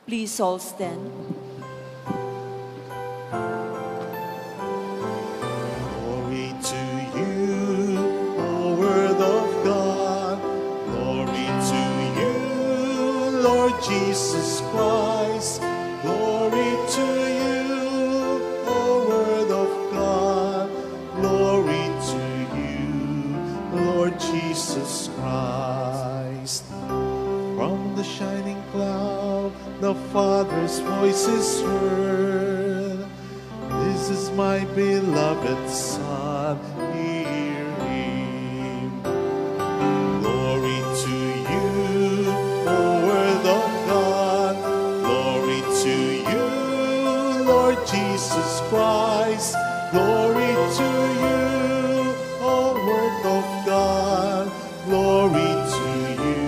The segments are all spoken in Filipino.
Please all stand. Glory to you, O Word of God. Glory to you, Lord Jesus Christ. Glory to you, O Word of God. Glory to you, Lord Jesus Christ. From the shining cloud, the Father's voice is heard. This is my beloved Son, hear him. Glory to you, O Word of God. Glory to you, Lord Jesus Christ. Glory to you, O Word of God. Glory to you,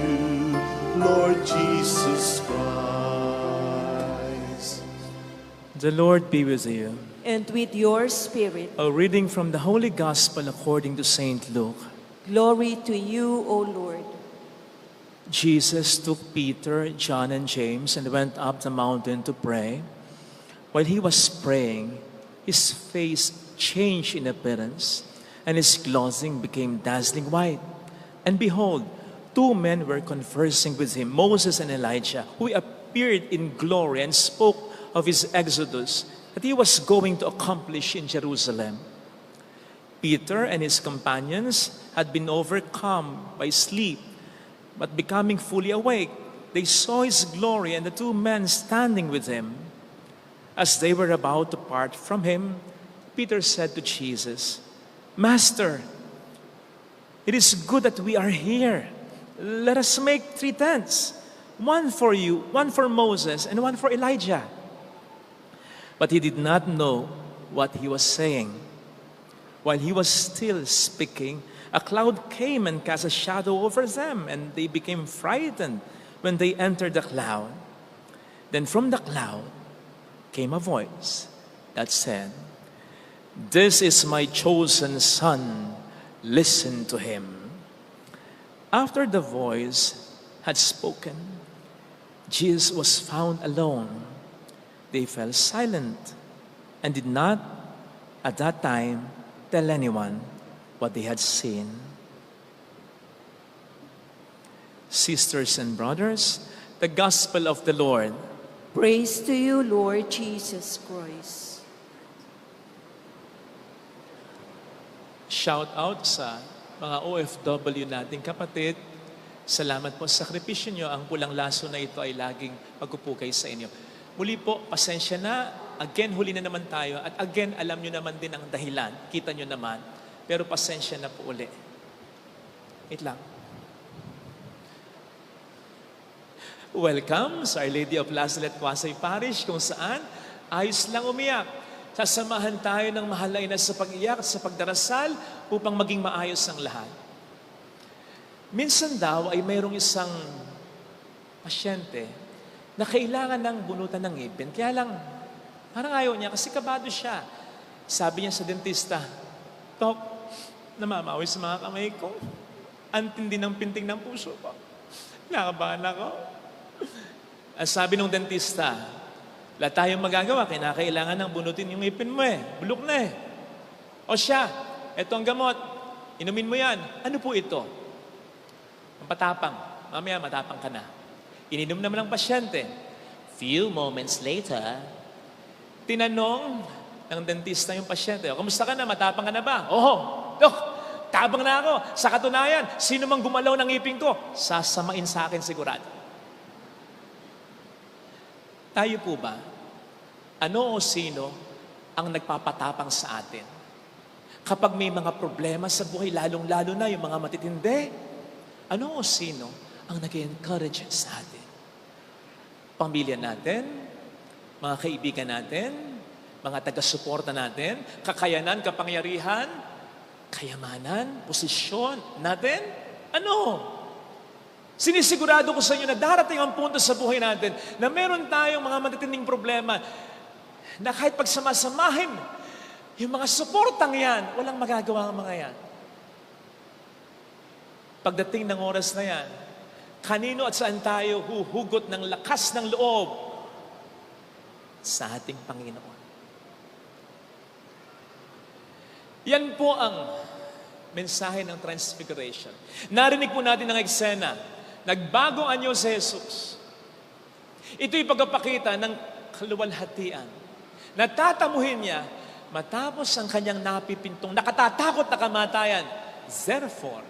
Lord Jesus Christ. The Lord be with you. And with your spirit. A reading from the Holy Gospel according to St. Luke. Glory to you, O Lord. Jesus took Peter, John, and James and went up the mountain to pray. While he was praying, his face changed in appearance, and his clothing became dazzling white. And behold, two men were conversing with him, Moses and Elijah, who appeared in glory and spoke of his exodus that he was going to accomplish in Jerusalem. Peter and his companions had been overcome by sleep, but becoming fully awake, they saw his glory and the two men standing with him. As they were about to part from him, Peter said to Jesus, "Master, it is good that we are here. Let us make 3 tents, one for you, one for Moses, and one for Elijah." But he did not know what he was saying. While he was still speaking, a cloud came and cast a shadow over them, and they became frightened when they entered the cloud. Then from the cloud came a voice that said, "This is my chosen son, listen to him." After the voice had spoken, Jesus was found alone. They fell silent and did not at that time tell anyone what they had seen. Sisters and brothers, the Gospel of the Lord. Praise to you, Lord Jesus Christ. Shout out sa mga OFW nating kapatid. Salamat po sa sakripisyo nyo. Ang pulang laso na ito ay laging pagpupukay sa inyo. Muli po, pasensya na. Again, huli na naman tayo. At again, alam nyo naman din ang dahilan. Kita nyo naman. Pero pasensya na po uli. Wait lang. Welcome sa Our Lady of Lazaret, Quasay Parish, kung saan ayos lang umiyak. Sasamahan tayo ng mahalay na sa pag-iyak at sa pagdarasal upang maging maayos ang lahat. Minsan daw ay mayroong isang pasyente na kailangan ng bunutan ng ngipin. Kaya lang, parang ayaw niya kasi kabado siya. Sabi niya sa dentista, "Dok, namamawi sa mga kamay ko. Ang tindi ng pinting ng puso ko. Nakabahan ako." Sabi ng dentista, "Wala tayong magagawa, kinakailangan ng bunutin yung ngipin mo eh. Bulok na eh. O siya, eto ang gamot. Inumin mo yan. Ano po ito?" Ang patapang. Mamaya matapang ka na. Ininom naman ng pasyente. Few moments later, tinanong ng dentista yung pasyente, "O, kamusta ka na? Matapang ka na ba?" "Oo, Dok, tabang na ako. Sa katunayan, sino mang gumalaw ng ngipin ko, sasamain sa akin sigurado." Tayo po ba? Ano o sino ang nagpapatapang sa atin? Kapag may mga problema sa buhay, lalong-lalo na yung mga matitindi, ano o sino ang nag-encourage sa atin? Pamilya natin, mga kaibigan natin, mga taga-suporta natin, kakayanan, kapangyarihan, kayamanan, posisyon natin? Ano? Sinisigurado ko sa inyo na darating ang punto sa buhay natin na meron tayong mga matitinding problema na kahit pagsamasamahin, yung mga suportang yan, walang magagawa ang mga yan. Pagdating ng oras na yan, kanino at saan tayo huhugot ng lakas ng loob sa ating Panginoon. Yan po ang mensahe ng Transfiguration. Narinig po natin ang eksena. Nagbago anyo si Jesus. Ito'y pagpapakita ng kaluwalhatian. Natatamuhin niya matapos ang kanyang napipintong nakatatakot na kamatayan. Therefore,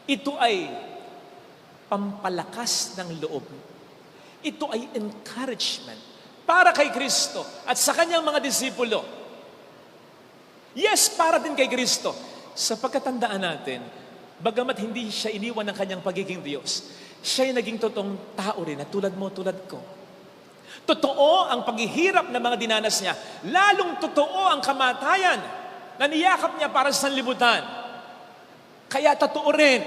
ito ay pampalakas ng loob. Ito ay encouragement para kay Kristo at sa kanyang mga disipulo. Yes, para din kay Kristo. Sa pagkatandaan natin, bagamat hindi siya iniwan ng kanyang pagiging Diyos, siya'y naging totoong tao rin na tulad mo, tulad ko. Totoo ang paghihirap na mga dinanas niya. Lalong totoo ang kamatayan na niyakap niya para sa sanlibutan. Kaya totoo rin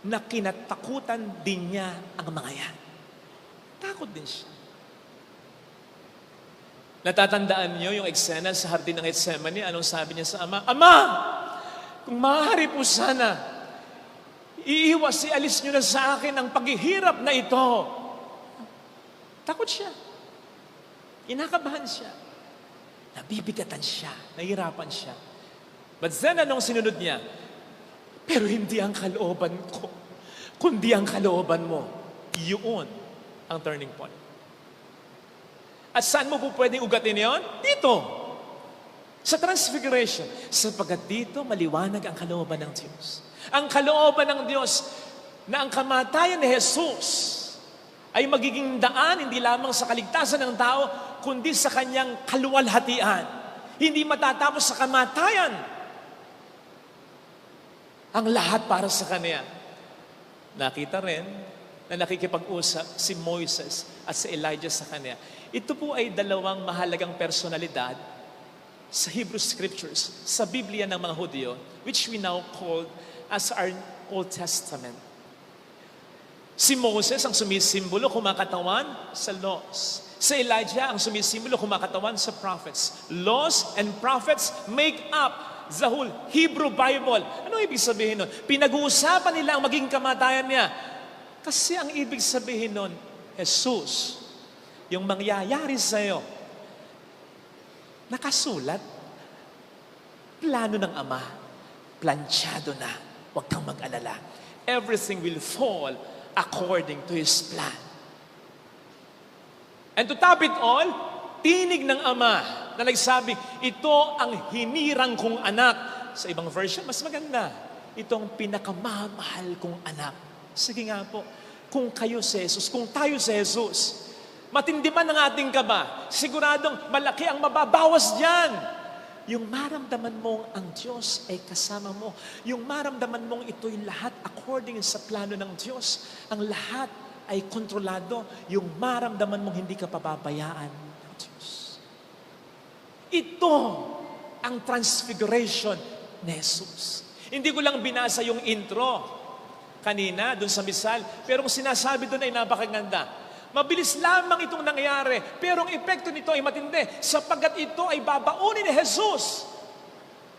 na kinatakutan din niya ang mga yan. Takot din siya. Natatandaan niyo yung eksena sa hardin ng Getsemani? Anong sabi niya sa Ama? Ama! Kung maaari po sana, alis niyo na sa akin ang paghihirap na ito. Takot siya. Kinakabahan siya. Nabibigatan siya. Nahihirapan siya. But then, anong sinunod niya? Pero hindi ang kalooban ko, kundi ang kalooban mo. Yun ang turning point. At saan mo po pwedeng ugatin yon? Dito. Sa Transfiguration. Sapagkat dito, maliwanag ang kalooban ng Diyos. Ang kalooban ng Diyos na ang kamatayan ni Jesus ay magiging daan hindi lamang sa kaligtasan ng tao, kundi sa kanyang kaluwalhatian. Hindi matatapos sa kamatayan. Ang lahat para sa kanya. Nakita rin na nakikipag-usap si Moises at si Elijah sa kanya. Ito po ay dalawang mahalagang personalidad sa Hebrew Scriptures, sa Biblia ng mga Hudyo, which we now call as our Old Testament. Si Moses ang sumisimbolo, kumakatawan sa laws. Si Elijah ang sumisimbolo, kumakatawan sa prophets. Laws and prophets make up the whole Hebrew Bible. Ano ibig sabihin nun? Pinag-uusapan nila ang maging kamatayan niya. Kasi ang ibig sabihin nun, Jesus, yung mangyayari sa'yo, nakasulat, plano ng Ama, planchado na, huwag kang mag-alala. Everything will fall according to His plan. And to top it all, tinig ng Ama na nagsabi, ito ang hinirang kong anak. Sa ibang version, mas maganda. Ito ang pinakamamahal kong anak. Sige nga po, kung kayo si Jesus, kung tayo si Jesus, matindi man ang ating kaba, siguradong malaki ang mababawas dyan. Yung maramdaman mong ang Diyos ay kasama mo. Yung maramdaman mong ito'y lahat according sa plano ng Diyos. Ang lahat ay kontrolado. Yung maramdaman mong hindi ka pababayaan ng Diyos. Ito ang Transfiguration ni Jesus. Hindi ko lang binasa yung intro kanina doon sa misal, pero ang sinasabi doon ay napakaganda. Mabilis lamang itong nangyari, pero ang epekto nito ay matindi, sapagkat ito ay babaunin ni Jesus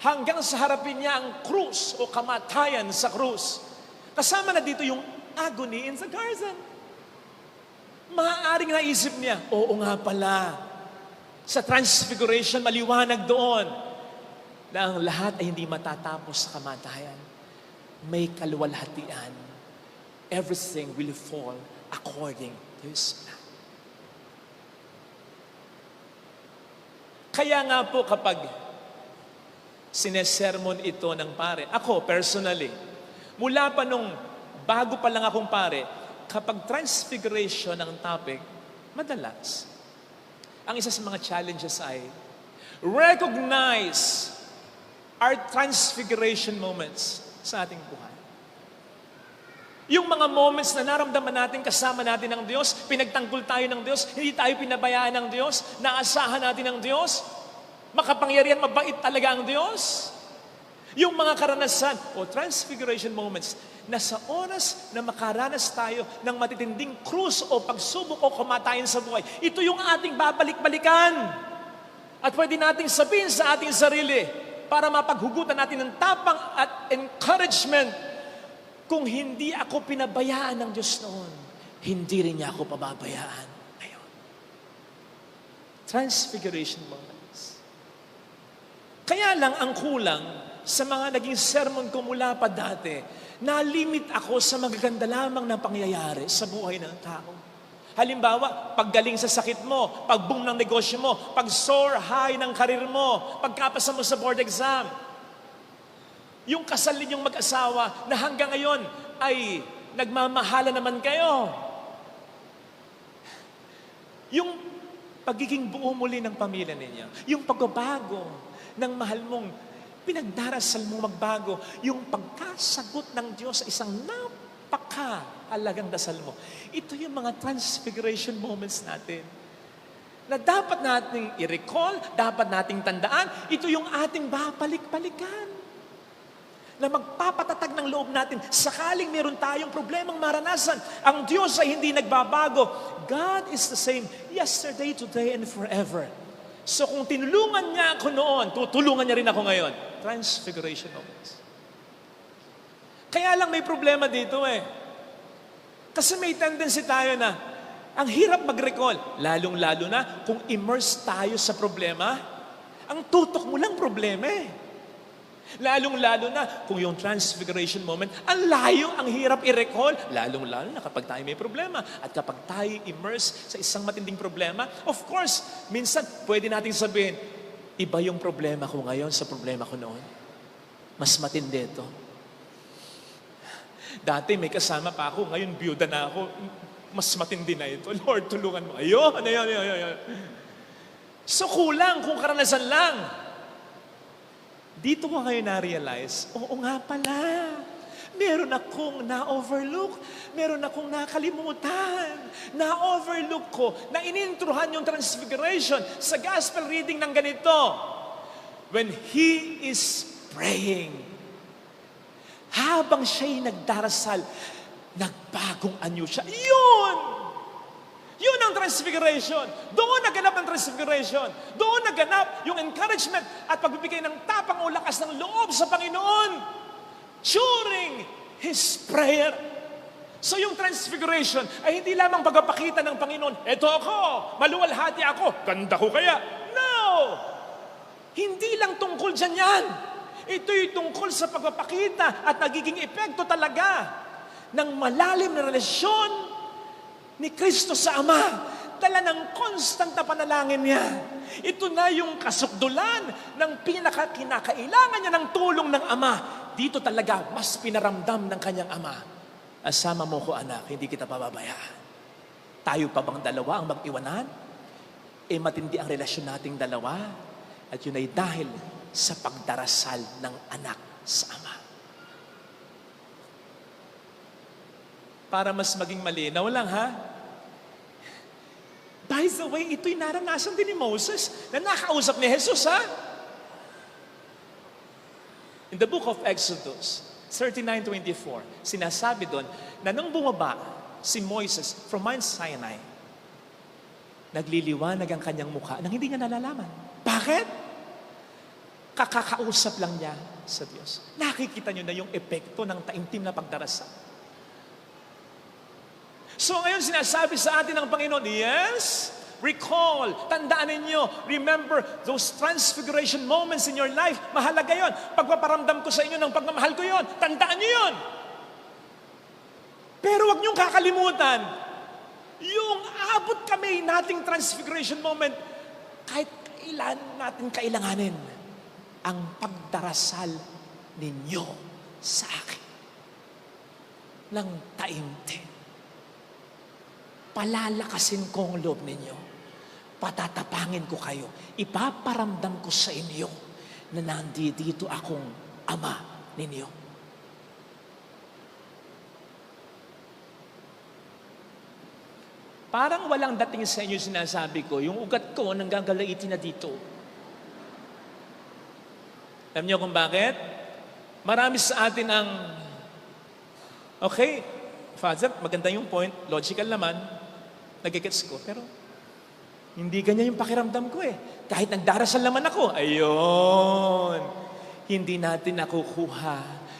hanggang sa harapin niya ang krus o kamatayan sa krus. Kasama na dito yung agony in the garden. Maaaring naisip niya, oo nga pala, sa Transfiguration maliwanag doon na ang lahat ay hindi matatapos sa kamatayan. May kaluwalhatian. Everything will fall according to His plan. Kaya nga po kapag sinesermon ito ng pare, ako personally, mula pa nung bago pa lang akong pare, kapag Transfiguration ang topic, madalas, ang isa sa mga challenges ay recognize our Transfiguration moments sa ating buhay. Yung mga moments na naramdaman natin, kasama natin ng Diyos, pinagtanggol tayo ng Diyos, hindi tayo pinabayaan ng Diyos, naasahan natin ng Diyos, makapangyarihan, mabait talaga ang Diyos. Yung mga karanasan o Transfiguration moments na sa oras na makaranas tayo ng matitinding krus o pagsubok o kamatayan sa buhay, ito yung ating babalik-balikan. At pwede nating sabihin sa ating sarili, para mapaghugutan natin ng tapang at encouragement, kung hindi ako pinabayaan ng Diyos noon, hindi rin niya ako pababayaan ngayon. Transfiguration moments. Kaya lang ang kulang sa mga naging sermon ko mula pa dati, na-limit ako sa magaganda lamang ng pangyayari sa buhay ng tao. Halimbawa, paggaling sa sakit mo, pag-boom ng negosyo mo, pag-soar high ng karir mo, pagkapasa mo sa board exam. Yung kasal ninyong mag-asawa na hanggang ngayon ay nagmamahala naman kayo. Yung pagiging buo muli ng pamilya ninyo, yung pagbabago ng mahal mong pinagdarasal mong magbago, yung pagkasagot ng Diyos sa isang napakahalagang dasal mo. Ito yung mga transfiguration moments natin na dapat nating i-recall, dapat nating tandaan. Ito yung ating babalik-balikan na magpapatatag ng loob natin sakaling meron tayong problemang maranasan. Ang Diyos ay hindi nagbabago. God is the same yesterday, today, and forever. So kung tinulungan niya ako noon, tutulungan niya rin ako ngayon. Transfiguration moments. Kaya lang may problema dito eh. Kasi may tendency tayo na ang hirap mag-recall, lalong-lalo na kung immerse tayo sa problema, ang tutok mo lang problema eh. Lalong-lalo na kung yung transfiguration moment, ang layo, ang hirap i-recall, lalong-lalo na kapag tayo may problema. At kapag tayo immerse sa isang matinding problema, of course, minsan pwede nating sabihin, iba yung problema ko ngayon sa problema ko noon. Mas matindi ito. Dati may kasama pa ako, ngayon biyuda na ako, mas matindi na ito. Lord, tulungan mo. Ayun. So kulang kung karanasan lang. Dito ko ngayon na-realize, oo nga pala, meron akong na-overlook, meron akong nakalimutan, na-overlook ko, na inintruhan yung transfiguration sa gospel reading ng ganito. When He is praying, habang siya'y nagdarasal, nagbagong anyo siya. Yun ang transfiguration. Doon naganap ang transfiguration. Doon naganap yung encouragement at pagbibigay ng tapang o lakas ng loob sa Panginoon during His prayer. So yung transfiguration ay hindi lamang pagpapakita ng Panginoon, eto ako, maluwalhati ako, ganda ko kaya. No! Hindi lang tungkol dyan yan. Ito'y tungkol sa pagpapakita at nagiging epekto talaga ng malalim na relasyon ni Kristo sa Ama, dala ng constant na panalangin niya. Ito na yung kasukdulan ng kinakailangan niya ng tulong ng Ama. Dito talaga, mas pinaramdam ng kanyang Ama. Asama mo ko anak, hindi kita pababayaan. Tayo pa bang dalawa ang mag-iwanan? Matindi ang relasyon nating dalawa. At yun ay dahil sa pagdarasal ng anak sa Ama. Para mas maging malinaw lang ha. By the way, ito'y naranasan din ni Moses na nakausap ni Jesus ha. In the book of Exodus 39:24, sinasabi doon na nung bumaba si Moses from Mount Sinai, nagliliwanag ang kanyang mukha nang hindi niya nalalaman. Bakit? Kakakausap lang niya sa Diyos. Nakikita niyo na yung epekto ng taimtim na pagdarasal. So ngayon sinasabi sa atin ng Panginoon, yes, recall, tandaan ninyo, remember those transfiguration moments in your life. Mahalaga yon. Pagpaparamdam ko sa inyo ng pagmamahal ko yon. Tandaan niyo yon. Pero wag niyong kakalimutan, yung abot kami nating transfiguration moment, kahit kailan natin kailanganin ang pagdarasal ninyo sa akin ng taimtim. Palalakasin ko ang loob ninyo. Patatapangin ko kayo. Ipaparamdam ko sa inyo na nandito akong Ama ninyo. Parang walang dating sa inyo sinasabi ko, yung ugat ko nang gagalaitin na dito. Alam niyo kung bakit? Marami sa atin ang, okay, Father, maganda yung point, logical naman, nagigets ko, pero hindi ganyan yung pakiramdam ko eh. Kahit nagdarasal naman ako, ayun, hindi natin nakukuha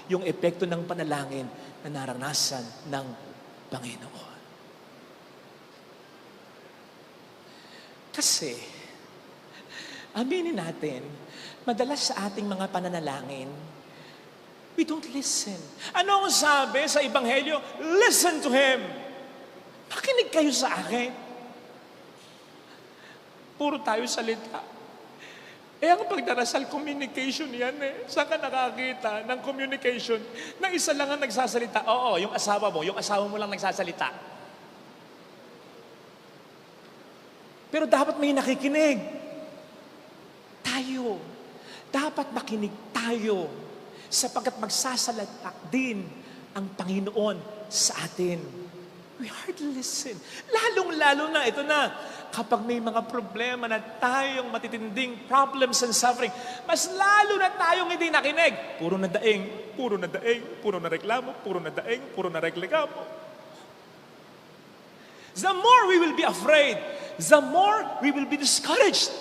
yung epekto ng panalangin na naranasan ng Panginoon. Kasi, Aminin natin, madalas sa ating mga pananalangin, we don't listen. Ano ang sabi sa Ebanghelyo? Listen to Him. Makinig kayo sa akin. Puro tayo salita. Ang pagdarasal, communication yan eh. Saan ka nakakita ng communication na isa lang ang nagsasalita? Oo, yung asawa mo lang nagsasalita. Pero dapat may nakikinig. Tayo. Dapat makinig tayo. Sapagkat magsasalita din ang Panginoon sa atin. We hardly listen. Lalong-lalo na, ito na, kapag may mga problema na tayong matitinding problems and suffering, mas lalo na tayong hindi nakinig. Puro na daing, puro na daing, puro na reklamo, puro na daing, puro na reklamo. The more we will be afraid, the more we will be discouraged.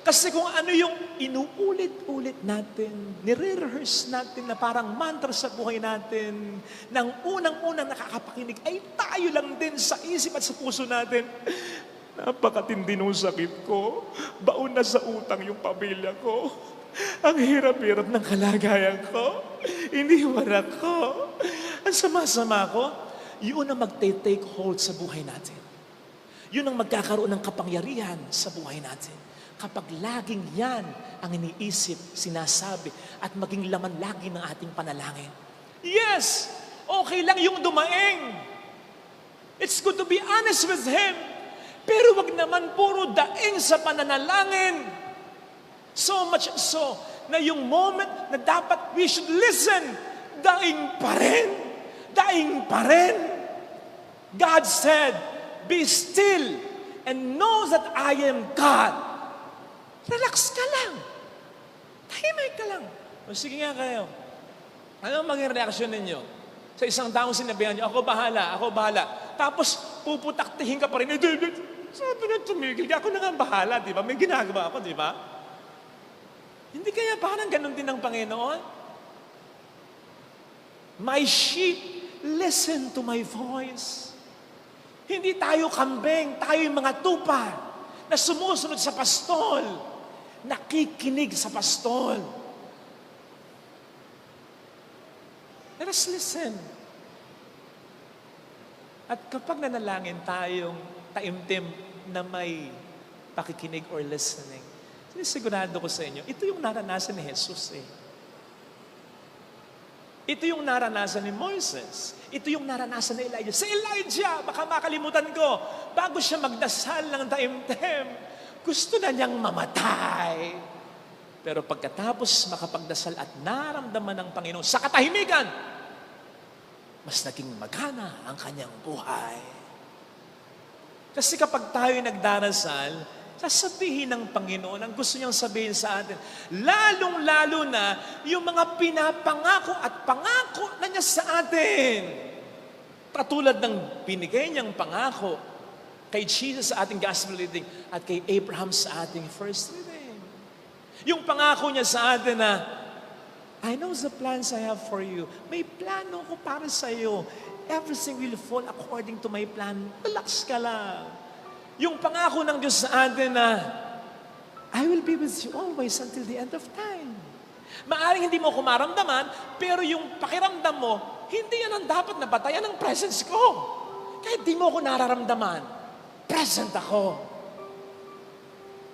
Kasi kung ano yung inuulit-ulit natin, nire-rehearse natin na parang mantra sa buhay natin, nang unang-unang nakakapakinig ay tayo lang din sa isip at sa puso natin. Napakatindi nung sakit ko. Baon na sa utang yung pamilya ko. Ang hirap-hirap ng kalagayan ko. Iniwan ako. Ang sama-sama ko. Yun ang magte-take hold sa buhay natin. Yun ang magkakaroon ng kapangyarihan sa buhay natin. Kapag laging yan ang iniisip, sinasabi, at maging laman lagi ng ating panalangin. Yes! Okay lang yung dumaing. It's good to be honest with Him. Pero wag naman puro daing sa pananalangin. So much so, na yung moment na dapat we should listen, daing pa rin. Daing pa rin. God said, be still and know that I am God. Relax ka lang. Tahimik ka lang. O sige nga kayo. Ano ang maging reaksyon ninyo? Sa isang taong sinabihan niyo, ako bahala, ako bahala. Tapos puputaktihin ka pa rin. Sabi na tumigil ka, ako na nga bahala, di ba? May ginagawa ako, di ba? Hindi kaya parang ganun din ang Panginoon? My sheep, listen to my voice. Hindi tayo kambing, tayo yung mga tupa na sumusunod sa pastol. Nakikinig sa pastol. Let us listen. At kapag nanalangin tayong taimtim na may pakikinig or listening, sinisigurado ko sa inyo, ito yung naranasan ni Jesus eh. Ito yung naranasan ni Moises. Ito yung naranasan ni Elijah. Si Elijah, baka makalimutan ko, bago siya magdasal ng taimtim, gusto na niyang mamatay. Pero pagkatapos makapagdasal at naramdaman ng Panginoon sa katahimikan, mas naging magana ang kanyang buhay. Kasi kapag tayo nagdarasal, sasabihin ng Panginoon ang gusto niyang sabihin sa atin. Lalong-lalo na yung mga pinapangako at pangako na niya sa atin. Katulad ng binigay niyang pangako kay Jesus sa ating gospel reading at kay Abraham sa ating first reading. Yung pangako niya sa atin na, I know the plans I have for you. May plano ko para sa iyo. Everything will fall according to my plan. Relax ka lang. Yung pangako ng Diyos sa atin na, I will be with you always until the end of time. Maaring hindi mo ko maramdaman, pero yung pakiramdam mo, hindi yan ang dapat na batayan ng presence ko. Kahit di mo ko nararamdaman, present ako.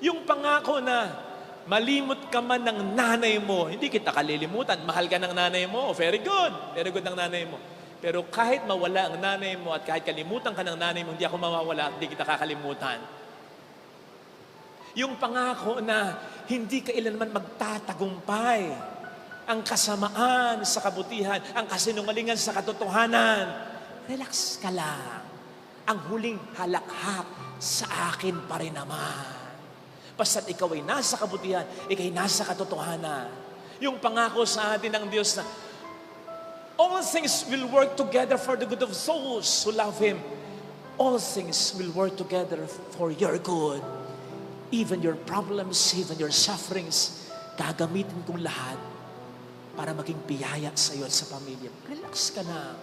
Yung pangako na malimot ka man ng nanay mo, hindi kita kalilimutan, mahal ka ng nanay mo, very good ng nanay mo. Pero kahit mawala ang nanay mo at kahit kalimutan ka ng nanay mo, hindi ako mawawala at hindi kita kakalimutan. Yung pangako na hindi kailanman magtatagumpay ang kasamaan sa kabutihan, ang kasinungalingan sa katotohanan. Relax ka lang. Ang huling halakhak sa akin pa rin naman. Basta't ikaw ay nasa kabutihan, ikaw ay nasa katotohanan. Yung pangako sa atin ng Diyos na all things will work together for the good of those who love Him. All things will work together for your good. Even your problems, even your sufferings, gagamitin kong lahat para maging biyaya sa iyo at sa pamilya. Relax ka na.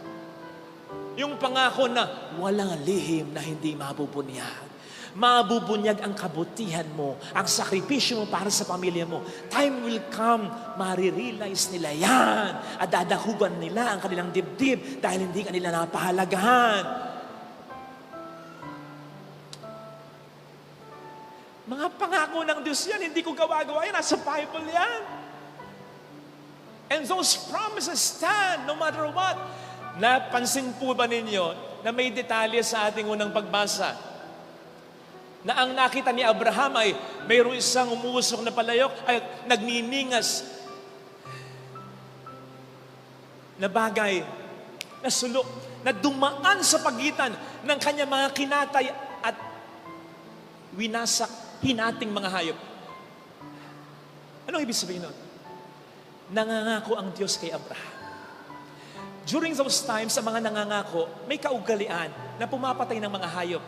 Yung pangako na walang lihim na hindi mabubunyag. Mabubunyag ang kabutihan mo, ang sakripisyo mo para sa pamilya mo. Time will come, marirealize nila yan. At dadakugan nila ang kanilang dibdib dahil hindi kanila napahalagahan. Mga pangako ng Diyos yan, hindi ko gawa-gawa yan. Nasa Bible yan. And those promises stand no matter what. Napansin po ba ninyo na may detalye sa ating unang pagbasa? Na ang nakita ni Abraham ay mayroong isang umuusok na palayok ay nagniningas na bagay, na sulok, na dumaan sa pagitan ng kanyang mga kinatay at winasak hinating mga hayop. Anong ibig sabihin nun? Nangangako ang Diyos kay Abraham. During those times, sa mga nangangako, may kaugalian na pumapatay ng mga hayop.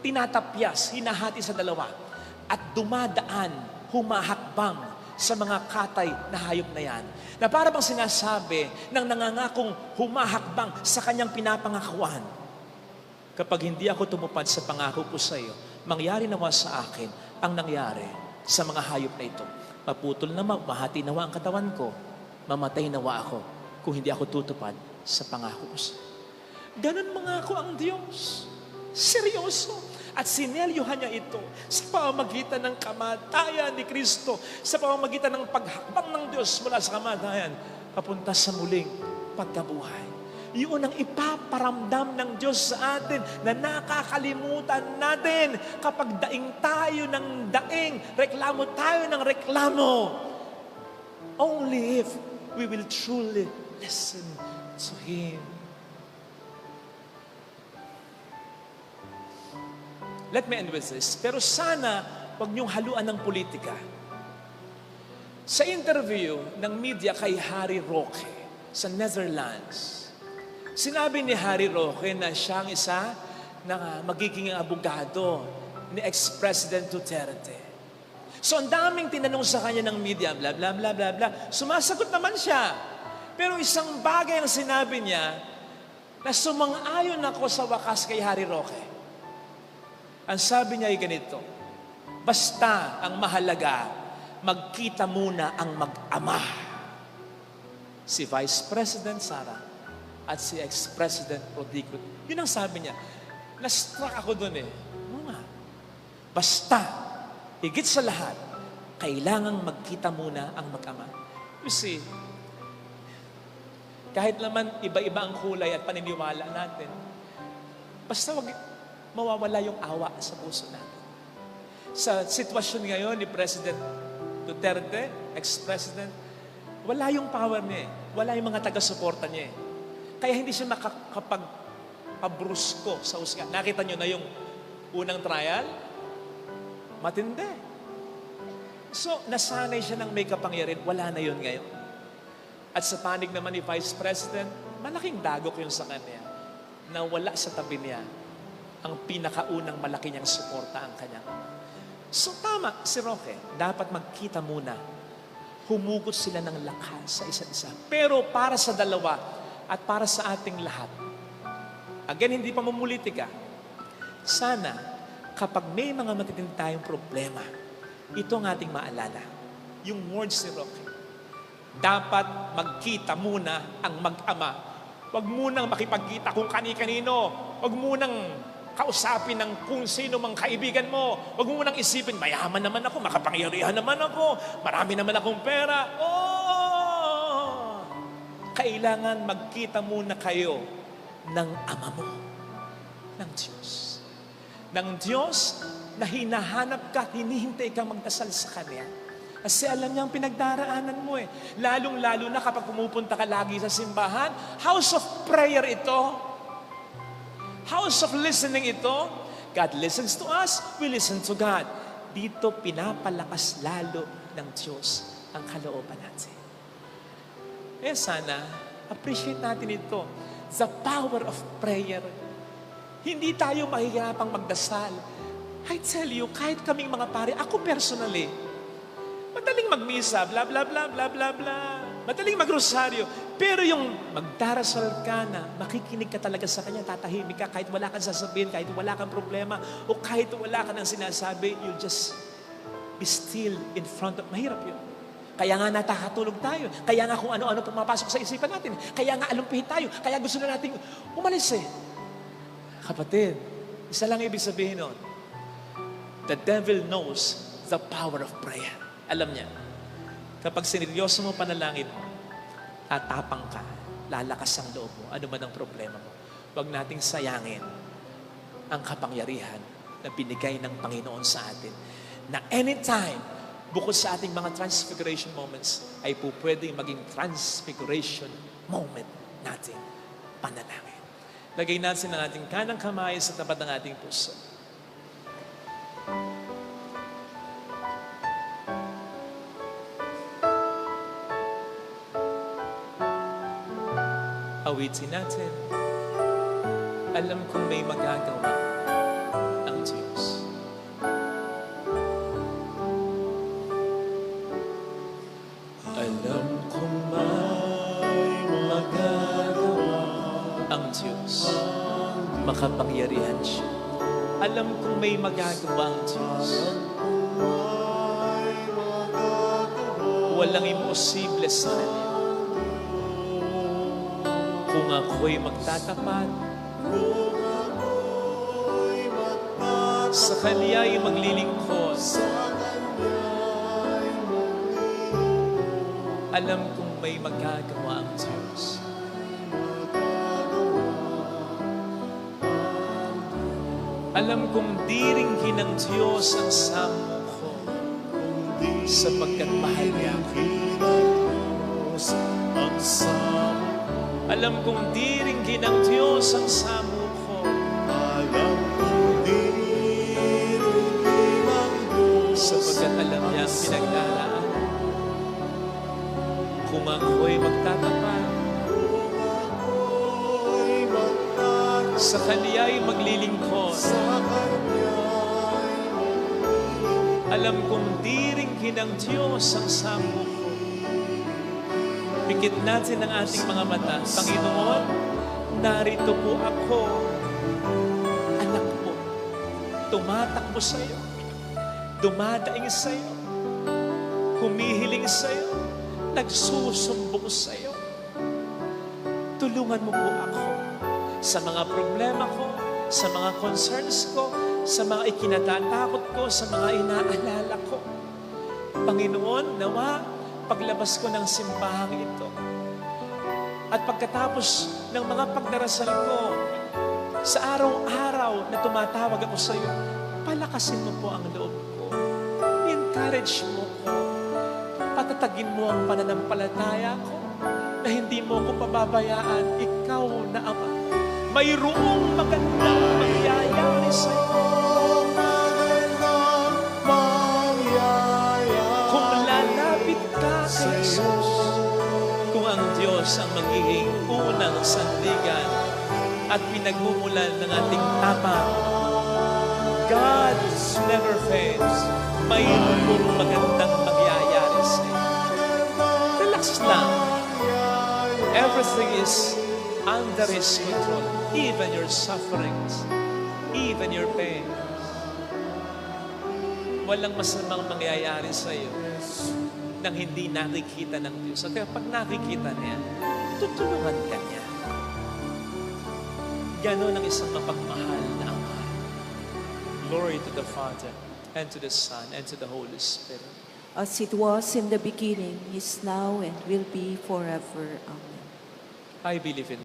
Tinatapyas, hinahati sa dalawa, at dumadaan, humahakbang sa mga katay na hayop na yan. Na para bang sinasabi ng nangangakong humahakbang sa kanyang pinapangakuan, kapag hindi ako tumupad sa pangako ko sa iyo, mangyari nawa sa akin ang nangyari sa mga hayop na ito. Maputol na mahati nawa ang katawan ko, mamatay nawa ako kung hindi ako tutupad sa pangako ko sa iyo. Ganun mangako ang Diyos. Seryoso. At sinelyuhan niya ito sa pamamagitan ng kamatayan ni Kristo, sa pamamagitan ng paghakbang ng Diyos mula sa kamatayan papunta sa muling pagkabuhay. Yun ang ipaparamdam ng Diyos sa atin na nakakalimutan natin kapag daing tayo ng daing, reklamo tayo ng reklamo. Only if we will truly listen to Him. Let me end with this. Pero sana, wag niyong haluan ng politika. Sa interview ng media kay Harry Roque sa Netherlands, sinabi ni Harry Roque na siyang isa na magiging abogado ni ex-President Duterte. So ang daming tinanong sa kanya ng media, bla bla bla bla bla. Sumasagot naman siya. Pero isang bagay ang sinabi niya na sumang-ayon ako sa wakas kay Harry Roque. Ang sabi niya ay ganito, basta ang mahalaga, magkita muna ang mag-ama. Si Vice President Sara at si ex-President Rodrigo. Yun ang sabi niya. Na-struck ako dun eh. Oo nga. Basta, higit sa lahat, kailangang magkita muna ang mag-ama. You see, kahit naman iba-iba ang kulay at paniniwala natin, basta wag mawawala yung awa sa puso natin. Sa sitwasyon ngayon ni President Duterte, ex-president, wala yung power niya eh. Wala yung mga taga-suporta niya eh. Kaya hindi siya makakapag-pabrusko sa usga. Nakita niyo na yung unang trial? Matindi. So, nasanay siya ng may kapangyarihan. Wala na yun ngayon. At sa panig naman ni Vice President, malaking dagok yun sa kanya na wala sa tabi niya ang pinakaunang malaki niyang suporta ang kanyang ama. So tama si Roque, dapat magkita muna. Humugot sila ng lakas sa isa't isa. Pero para sa dalawa at para sa ating lahat, again, hindi pa mamulitika, sana kapag may mga matitindi tayong problema, ito ang ating maalala. Yung words ni Roque, dapat magkita muna ang mag-ama. Huwag munang makipagkita kung kani-kanino. Huwag munang kausapin ng kung sino mang kaibigan mo. Huwag mo nang isipin, mayaman naman ako, makapangyarihan naman ako, marami naman akong pera. Oh! Kailangan magkita muna kayo ng ama mo, ng Diyos. Ng Diyos na hinahanap ka, hinihintay ka magdasal sa Kanya. Kasi alam niya ang pinagdaraanan mo eh. Lalong-lalo na kapag pumupunta ka lagi sa simbahan, house of prayer ito. House of listening ito. God listens to us, we listen to God. Dito pinapalakas lalo ng Diyos ang kalooban natin. Eh sana, appreciate natin ito. The power of prayer. Hindi tayo mahihirapang magdasal. I tell you, kahit kaming mga pare, ako personally, madaling magmisa, bla bla bla bla bla bla. Madaling magrosaryo. Pero yung magdarasal ka na, makikinig ka talaga sa Kanya, tatahimik ka kahit wala kang sasabihin, kahit wala kang problema, o kahit wala ka nang sinasabi, you'll just be still in front of, mahirap yun. Kaya nga nakakatulog tayo. Kaya nga kung ano-ano pumapasok sa isipan natin. Kaya nga alumpihin tayo. Kaya gusto na natin umalis eh. Kapatid, isa lang ibig sabihin nun. The devil knows the power of prayer. Alam niya, kapag sineryoso mo panalangin mo, tatapang ka, lalakas ang loob mo, ano man ang problema mo. Huwag nating sayangin ang kapangyarihan na binigay ng Panginoon sa atin. Na anytime, bukod sa ating mga transfiguration moments, ay po pwedeng maging transfiguration moment natin panalangin. Lagay natin ang ating kanang kamay sa tapat ng ating puso. Awitin natin. Alam kong may magagawa ang Diyos. Alam kong may magagawa ang Diyos. Makapangyarihan siya. Alam kong may magagawa ang Diyos. Walang imposible sa Kanya. Kung ako'y magtatapat, sa Kanya'y maglilingkod, alam kong may magagawa ang Diyos. Alam kong diringgin ng Diyos ang samo ko, sapagkat mahal niya ako. Alam kong diringgin ng Diyos ang samo ko. Alam kong diringgin ng Diyos, Sapagkat alam niya ang pinagdaraan. Kung ako'y magtatapat, sa Kanya'y maglilingkod, alam kong diringgin ng Diyos ang samo ko. Pikit natin ang ating mga mata. Panginoon, narito po ako, anak mo, tumatakbo sa iyo, dumadaing sa iyo, humihiling sa iyo, nagsusumbong sa iyo. Tulungan mo po ako sa mga problema ko, sa mga concerns ko, sa mga ikinatatakot ko, sa mga inaalala ko. Panginoon, nawa, paglabas ko ng simbahang ito, at pagkatapos ng mga pagdarasal ko, sa araw-araw na tumatawag ako sa iyo, palakasin mo po ang loob ko. Encourage mo ko. Patatagin mo ang pananampalataya ko na hindi mo ko pababayaan. Ikaw na Ama. Mayroong magandang mangyayari sa iyo. Kung lalapit ka kay Jesus, kung ang Diyos ang magiging unang sandigan at pinagmumulan ng ating tama, God never fails. Mayroong magandang mangyayari sa iyo. Relax lang. Everything is under His control. Even your sufferings, even your pain. Walang masamang mangyayari sa iyo nang hindi nakikita ng Diyos. At kapag nakikita niya, tutulungan ka niya. Ganon ang isang mapagmahal na Ama. Glory to the Father, and to the Son, and to the Holy Spirit. As it was in the beginning, is now, and will be forever. Amen. I believe in